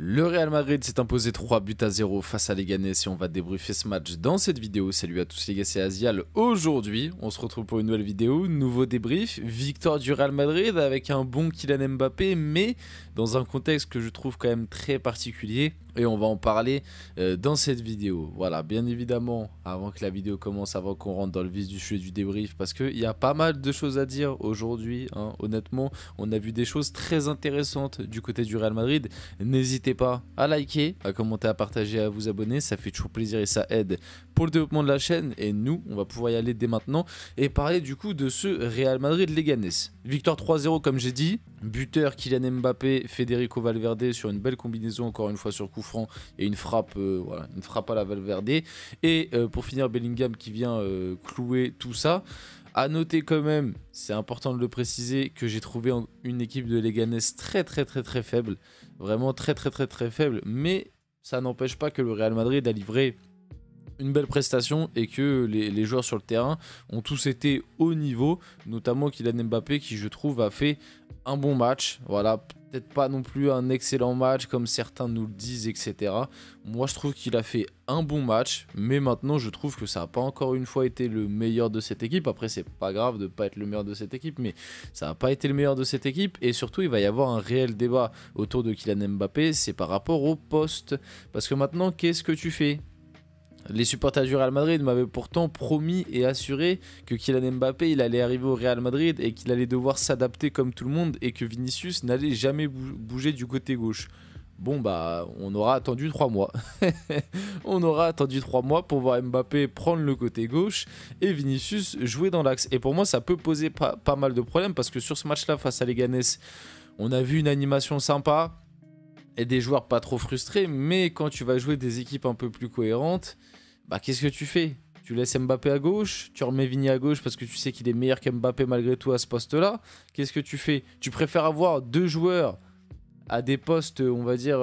Le Real Madrid s'est imposé 3 buts à 0 face à Leganés et on va débriefer ce match dans cette vidéo. Salut à tous les gars, c'est Azial. Aujourd'hui, on se retrouve pour une nouvelle vidéo, nouveau débrief, victoire du Real Madrid avec un bon Kylian Mbappé, mais dans un contexte que je trouve quand même très particulier. Et on va en parler dans cette vidéo. Voilà, bien évidemment, avant que la vidéo commence, avant qu'on rentre dans le vif du sujet du débrief, parce qu'il y a pas mal de choses à dire aujourd'hui, hein. Honnêtement, on a vu des choses très intéressantes du côté du Real Madrid. N'hésitez pas à liker, à commenter, à partager, à vous abonner, ça fait toujours plaisir et ça aide pour le développement de la chaîne. Et nous, on va pouvoir y aller dès maintenant et parler du coup de ce Real Madrid-Leganés. Victoire 3-0 comme j'ai dit, buteur Kylian Mbappé, Federico Valverde sur une belle combinaison encore une fois sur coup franc et une frappe, voilà, une frappe à la Valverde. Et pour finir, Bellingham qui vient clouer tout ça. A noter quand même, c'est important de le préciser, que j'ai trouvé une équipe de Leganés très faible, vraiment très faible, mais ça n'empêche pas que le Real Madrid a livré une belle prestation et que les joueurs sur le terrain ont tous été au niveau, notamment Kylian Mbappé qui je trouve a fait un bon match. Voilà, peut-être pas non plus un excellent match comme certains nous le disent, etc. Moi je trouve qu'il a fait un bon match, mais maintenant je trouve que ça n'a pas encore une fois été le meilleur de cette équipe. Après c'est pas grave de pas être le meilleur de cette équipe, mais ça n'a pas été le meilleur de cette équipe. Et surtout il va y avoir un réel débat autour de Kylian Mbappé, c'est par rapport au poste. Parce que maintenant qu'est-ce que tu fais ? Les supporters du Real Madrid m'avaient pourtant promis et assuré que Kylian Mbappé il allait arriver au Real Madrid et qu'il allait devoir s'adapter comme tout le monde et que Vinicius n'allait jamais bouger du côté gauche. Bon bah on aura attendu 3 mois. On aura attendu 3 mois pour voir Mbappé prendre le côté gauche et Vinicius jouer dans l'axe. Et pour moi ça peut poser pas mal de problèmes parce que sur ce match là face à Leganés, on a vu une animation sympa et des joueurs pas trop frustrés, mais quand tu vas jouer des équipes un peu plus cohérentes, bah qu'est-ce que tu fais ? Tu laisses Mbappé à gauche, tu remets Vini à gauche parce que tu sais qu'il est meilleur qu'Mbappé malgré tout à ce poste-là. Qu'est-ce que tu fais ? Tu préfères avoir deux joueurs à des postes, on va dire,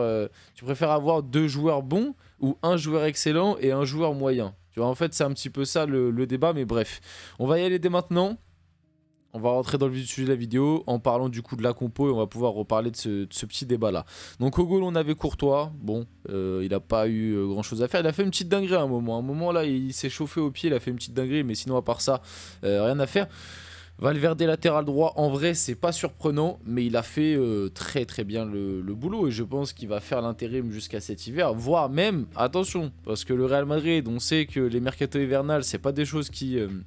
tu préfères avoir deux joueurs bons ou un joueur excellent et un joueur moyen ? Tu vois, en fait, c'est un petit peu ça le débat, mais bref. On va y aller dès maintenant. On va rentrer dans le vif du sujet de la vidéo en parlant du coup de la compo et on va pouvoir reparler de ce petit débat là. Donc au goal on avait Courtois, bon il n'a pas eu grand chose à faire, il a fait une petite dinguerie à un moment là il s'est chauffé au pied, il a fait une petite dinguerie mais sinon à part ça rien à faire. Valverde latéral droit, en vrai c'est pas surprenant mais il a fait très bien le boulot et je pense qu'il va faire l'intérim jusqu'à cet hiver, voire même, attention, parce que le Real Madrid on sait que les mercato hivernales c'est pas des choses qu'ils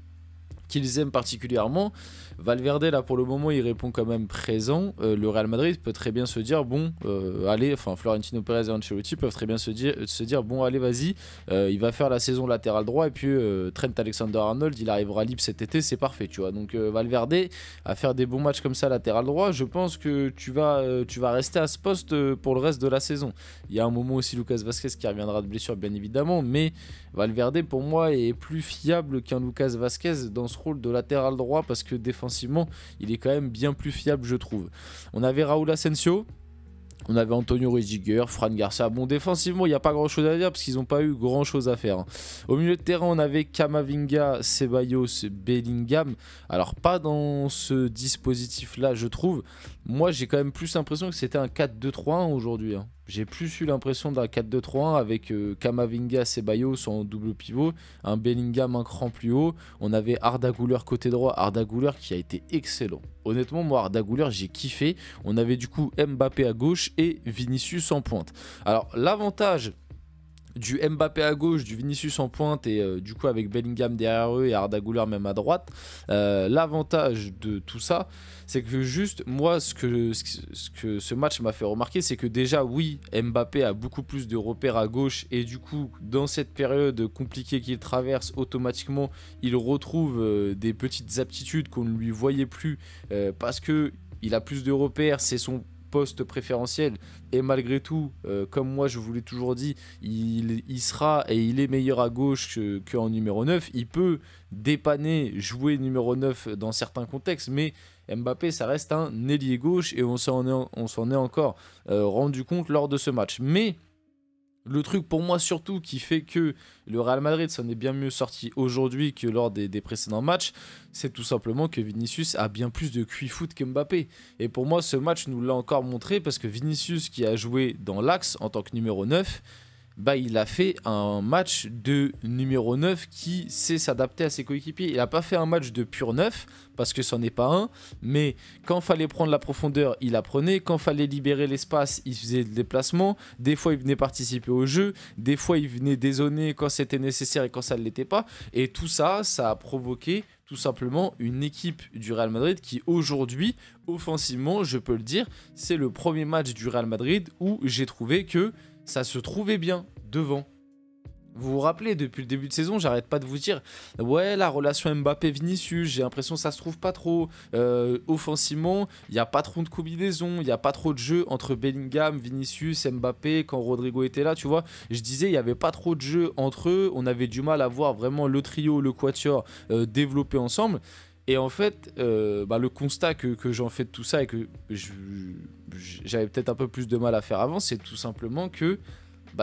aiment particulièrement. Valverde là pour le moment il répond quand même présent. Le Real Madrid peut très bien se dire bon allez, enfin Florentino Pérez et Ancelotti peuvent très bien se dire bon allez vas-y, il va faire la saison latéral droit et puis Trent Alexander-Arnold il arrivera libre cet été, c'est parfait tu vois. Donc Valverde à faire des bons matchs comme ça latéral droit, je pense que tu vas rester à ce poste pour le reste de la saison. Il y a un moment aussi Lucas Vazquez qui reviendra de blessure bien évidemment, mais Valverde pour moi est plus fiable qu'un Lucas Vazquez dans ce rôle de latéral droit parce que défensivement il est quand même bien plus fiable je trouve. On avait Raúl Asensio, on avait Antonio Rudiger, Fran Garcia. Bon, défensivement, il n'y a pas grand chose à dire parce qu'ils n'ont pas eu grand chose à faire. Au milieu de terrain, on avait Camavinga, Ceballos, Bellingham. Alors, pas dans ce dispositif-là, je trouve. Moi, j'ai quand même plus l'impression que c'était un 4-2-3-1 aujourd'hui. J'ai plus eu l'impression d'un 4-2-3-1 avec Camavinga, Ceballos en double pivot, un Bellingham un cran plus haut. On avait Arda Güler côté droit, Arda Güler qui a été excellent. Honnêtement, moi, Arda Güler, j'ai kiffé. On avait du coup Mbappé à gauche et Vinicius en pointe. Alors, l'avantage du Mbappé à gauche, du Vinicius en pointe et du coup avec Bellingham derrière eux et Arda Güler même à droite, l'avantage de tout ça c'est que juste moi ce que ce match m'a fait remarquer c'est que déjà oui Mbappé a beaucoup plus de repères à gauche et du coup dans cette période compliquée qu'il traverse automatiquement il retrouve des petites aptitudes qu'on ne lui voyait plus parce que il a plus de repères, c'est son poste préférentiel et malgré tout comme moi je vous l'ai toujours dit il sera et il est meilleur à gauche qu'en numéro 9, il peut dépanner jouer numéro 9 dans certains contextes mais Mbappé ça reste un ailier gauche et on s'en est encore rendu compte lors de ce match. Mais Le truc pour moi surtout qui fait que le Real Madrid s'en est bien mieux sorti aujourd'hui que lors des précédents matchs, c'est tout simplement que Vinicius a bien plus de QI foot que Mbappé. Et pour moi ce match nous l'a encore montré parce que Vinicius qui a joué dans l'axe en tant que numéro 9, bah, il a fait un match de numéro 9 qui sait s'adapter à ses coéquipiers. Il n'a pas fait un match de pur 9 parce que c'en est pas un, mais quand fallait prendre la profondeur, il la prenait. Quand fallait libérer l'espace, il faisait le déplacement. Des fois, il venait participer au jeu. Des fois, il venait dézonner quand c'était nécessaire et quand ça ne l'était pas. Et tout ça, ça a provoqué tout simplement une équipe du Real Madrid qui aujourd'hui, offensivement, je peux le dire, c'est le premier match du Real Madrid où j'ai trouvé que ça se trouvait bien devant. Vous vous rappelez, depuis le début de saison, j'arrête pas de vous dire ouais, la relation Mbappé-Vinicius, j'ai l'impression que ça se trouve pas trop. Offensivement, il n'y a pas trop de combinaisons, il n'y a pas trop de jeu entre Bellingham, Vinicius, Mbappé, quand Rodrigo était là, tu vois. Je disais, il n'y avait pas trop de jeu entre eux, on avait du mal à voir vraiment le trio, le quatuor développer ensemble. Et en fait, le constat que j'en fais de tout ça et que j'avais peut-être un peu plus de mal à faire avant, c'est tout simplement que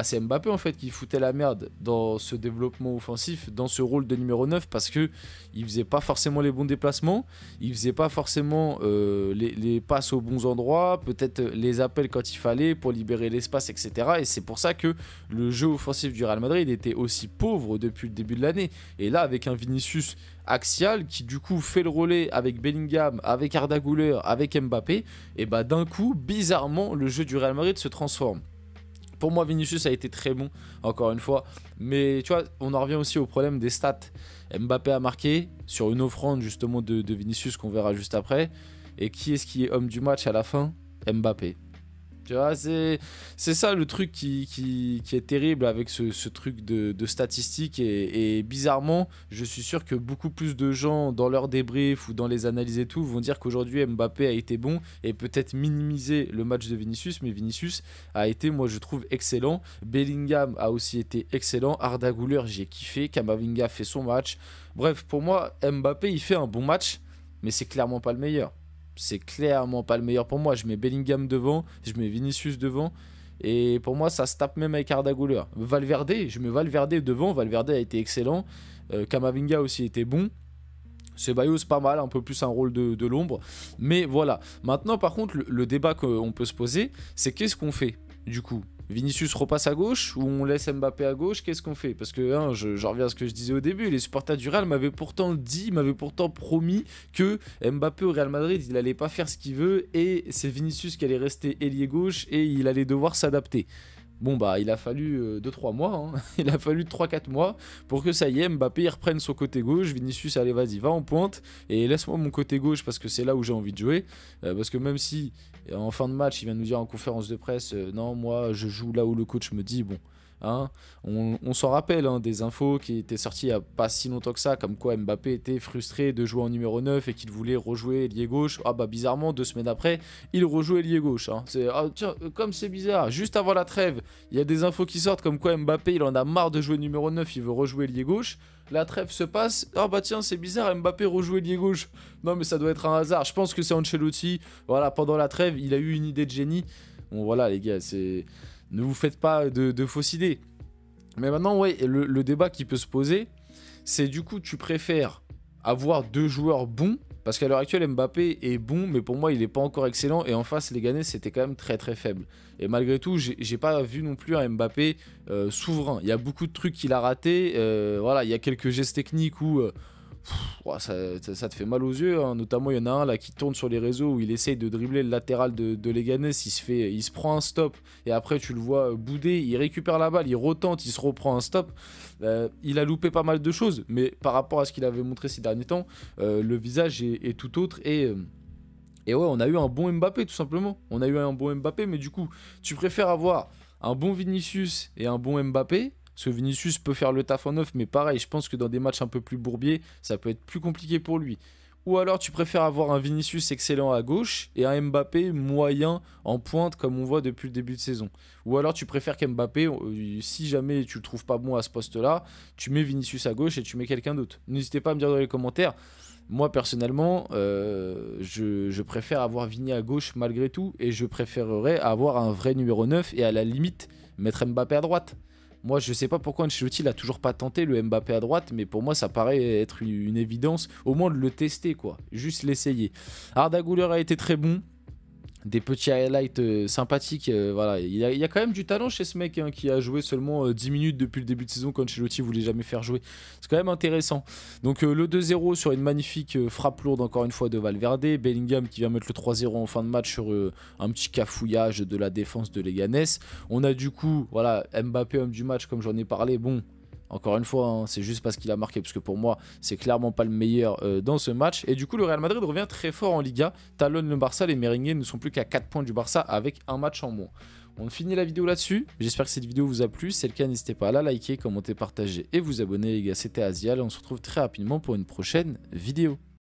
c'est Mbappé en fait qui foutait la merde dans ce développement offensif, dans ce rôle de numéro 9 parce que il faisait pas forcément les bons déplacements, il faisait pas forcément les passes aux bons endroits, peut-être les appels quand il fallait pour libérer l'espace, etc. Et c'est pour ça que le jeu offensif du Real Madrid était aussi pauvre depuis le début de l'année. Et là, avec un Vinicius axial qui du coup fait le relais avec Bellingham, avec Arda Güler, avec Mbappé, et d'un coup, bizarrement, le jeu du Real Madrid se transforme. Pour moi, Vinicius a été très bon, encore une fois. Mais tu vois, on en revient aussi au problème des stats. Mbappé a marqué sur une offrande justement de Vinicius qu'on verra juste après. Et qui est homme du match à la fin? Mbappé. Tu vois, c'est ça le truc qui est terrible avec ce truc de statistiques. Et bizarrement, je suis sûr que beaucoup plus de gens dans leur débrief ou dans les analyses et tout vont dire qu'aujourd'hui Mbappé a été bon et peut-être minimiser le match de Vinicius. Mais Vinicius a été, moi je trouve, excellent. Bellingham a aussi été excellent. Arda Güler, j'ai kiffé. Camavinga fait son match. Bref, pour moi, Mbappé, il fait un bon match, mais c'est clairement pas le meilleur. C'est clairement pas le meilleur pour moi. Je mets Bellingham devant, je mets Vinicius devant. Et pour moi, ça se tape même avec Arda Güler. Valverde, je mets Valverde devant. Valverde a été excellent. Camavinga aussi était bon. Ceballos pas mal, un peu plus un rôle de l'ombre. Mais voilà. Maintenant, par contre, le débat qu'on peut se poser, c'est qu'est-ce qu'on fait du coup? Vinicius repasse à gauche ou on laisse Mbappé à gauche? Qu'est-ce qu'on fait? Parce que je reviens à ce que je disais au début, les supporters du Real m'avaient pourtant promis que Mbappé au Real Madrid, il allait pas faire ce qu'il veut et c'est Vinicius qui allait rester ailier gauche et il allait devoir s'adapter. Bon il a fallu 2-3 mois, hein. Il a fallu 3-4 mois pour que ça y est, Mbappé il reprenne son côté gauche, Vinicius allez vas-y va en pointe et laisse-moi mon côté gauche parce que c'est là où j'ai envie de jouer, parce que même si en fin de match il vient nous dire en conférence de presse non moi je joue là où le coach me dit, bon hein, on s'en rappelle des infos qui étaient sorties il n'y a pas si longtemps que ça, comme quoi Mbappé était frustré de jouer en numéro 9 et qu'il voulait rejouer ailier gauche. Bizarrement 2 semaines après il rejoue ailier gauche, hein. Tiens, comme c'est bizarre, juste avant la trêve il y a des infos qui sortent comme quoi Mbappé il en a marre de jouer numéro 9, il veut rejouer ailier gauche. La trêve se passe, tiens c'est bizarre, Mbappé rejoue ailier gauche. Non mais ça doit être un hasard, je pense que c'est Ancelotti, voilà, pendant la trêve il a eu une idée de génie. Bon voilà les gars, ne vous faites pas de fausses idées. Mais maintenant, ouais, le débat qui peut se poser, c'est du coup, tu préfères avoir 2 joueurs bons, parce qu'à l'heure actuelle, Mbappé est bon, mais pour moi, il n'est pas encore excellent, et en face, les Ghanais, c'était quand même très très faible. Et malgré tout, j'ai pas vu non plus un Mbappé souverain. Il y a beaucoup de trucs qu'il a ratés, voilà, il y a quelques gestes techniques où... ça te fait mal aux yeux, hein. Notamment il y en a un là qui tourne sur les réseaux où il essaye de dribbler le latéral de Leganés, il se prend un stop et après tu le vois bouder, il récupère la balle, il retente, il se reprend un stop. Il a loupé pas mal de choses, mais par rapport à ce qu'il avait montré ces derniers temps, le visage est tout autre et ouais, on a eu un bon Mbappé tout simplement. On a eu un bon Mbappé, mais du coup tu préfères avoir un bon Vinicius et un bon Mbappé? Parce que Vinicius peut faire le taf en neuf, mais pareil, je pense que dans des matchs un peu plus bourbiers, ça peut être plus compliqué pour lui. Ou alors tu préfères avoir un Vinicius excellent à gauche et un Mbappé moyen en pointe comme on voit depuis le début de saison. Ou alors tu préfères qu'Mbappé, si jamais tu le trouves pas bon à ce poste-là, tu mets Vinicius à gauche et tu mets quelqu'un d'autre. N'hésitez pas à me dire dans les commentaires. Moi personnellement, je préfère avoir Vini à gauche malgré tout et je préférerais avoir un vrai numéro 9 et à la limite mettre Mbappé à droite. Moi, je sais pas pourquoi Ancelotti l'a toujours pas tenté le Mbappé à droite, mais pour moi, ça paraît être une évidence, au moins de le tester, quoi. Juste l'essayer. Arda Güler a été très bon. Des petits highlights sympathiques, voilà. Il y a quand même du talent chez ce mec hein, qui a joué seulement 10 minutes depuis le début de saison quand Ancelotti voulait jamais faire jouer. C'est quand même intéressant. Donc le 2-0 sur une magnifique frappe lourde encore une fois de Valverde. Bellingham qui vient mettre le 3-0 en fin de match sur un petit cafouillage de la défense de Leganés. On a du coup, voilà, Mbappé homme du match comme j'en ai parlé. Bon, encore une fois, hein, c'est juste parce qu'il a marqué, parce que pour moi, c'est clairement pas le meilleur dans ce match. Et du coup, le Real Madrid revient très fort en Liga, talonne le Barça, les Merengues ne sont plus qu'à 4 points du Barça avec un match en moins. On finit la vidéo là-dessus, j'espère que cette vidéo vous a plu, si c'est le cas, n'hésitez pas à la liker, commenter, partager et vous abonner les gars, c'était Azial, on se retrouve très rapidement pour une prochaine vidéo.